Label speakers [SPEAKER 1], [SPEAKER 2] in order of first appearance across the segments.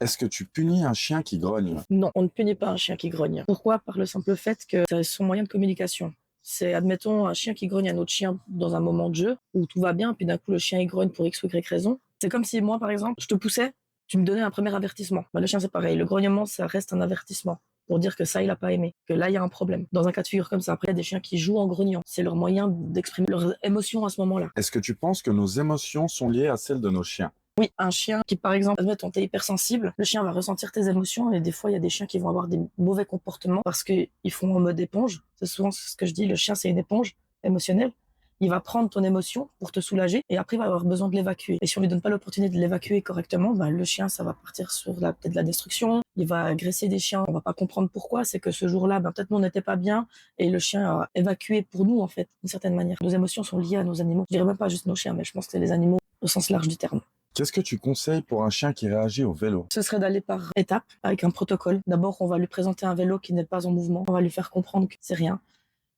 [SPEAKER 1] Est-ce que tu punis un chien qui grogne?
[SPEAKER 2] Non, on ne punit pas un chien qui grogne. Pourquoi? Par le simple fait que c'est son moyen de communication. C'est, admettons, un chien qui grogne à un autre chien dans un moment de jeu où tout va bien, puis d'un coup le chien il grogne pour X ou Y raison. C'est comme si moi, par exemple, je te poussais, tu me donnais un premier avertissement. Bah, le chien c'est pareil, le grognement ça reste un avertissement pour dire que ça il a pas aimé, que là il y a un problème. Dans un cas de figure comme ça, après il y a des chiens qui jouent en grognant, c'est leur moyen d'exprimer leurs émotions à ce moment-là.
[SPEAKER 1] Est-ce que tu penses que nos émotions sont liées à celles de nos chiens?
[SPEAKER 2] Oui, un chien qui, par exemple, admettons, t'es hypersensible, le chien va ressentir tes émotions et des fois, il y a des chiens qui vont avoir des mauvais comportements parce qu'ils font en mode éponge. C'est souvent ce que je dis, le chien, c'est une éponge émotionnelle. Il va prendre ton émotion pour te soulager et après, il va avoir besoin de l'évacuer. Et si on lui donne pas l'opportunité de l'évacuer correctement, ben, le chien, ça va partir sur peut-être la destruction. Il va agresser des chiens. On va pas comprendre pourquoi. C'est que ce jour-là, ben, peut-être nous, on n'était pas bien et le chien a évacué pour nous, en fait, d'une certaine manière. Nos émotions sont liées à nos animaux. Je dirais même pas juste nos chiens, mais je pense que c'est les animaux au sens large du terme.
[SPEAKER 1] Qu'est-ce que tu conseilles pour un chien qui réagit au vélo?
[SPEAKER 2] Ce serait d'aller par étapes avec un protocole. D'abord, on va lui présenter un vélo qui n'est pas en mouvement. On va lui faire comprendre que c'est rien.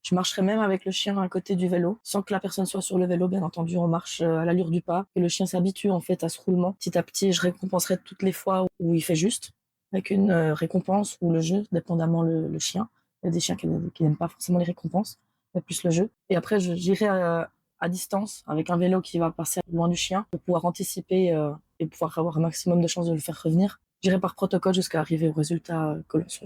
[SPEAKER 2] Je marcherai même avec le chien à côté du vélo, sans que la personne soit sur le vélo, bien entendu. On marche à l'allure du pas. Et le chien s'habitue, en fait, à ce roulement. Petit à petit, je récompenserai toutes les fois où il fait juste, avec une récompense ou le jeu, dépendamment le chien. Il y a des chiens qui n'aiment pas forcément les récompenses, mais plus le jeu. Et après, j'irai à distance avec un vélo qui va passer loin du chien pour pouvoir anticiper et pouvoir avoir un maximum de chances de le faire revenir. J'irai par protocole jusqu'à arriver au résultat que l'on souhaite.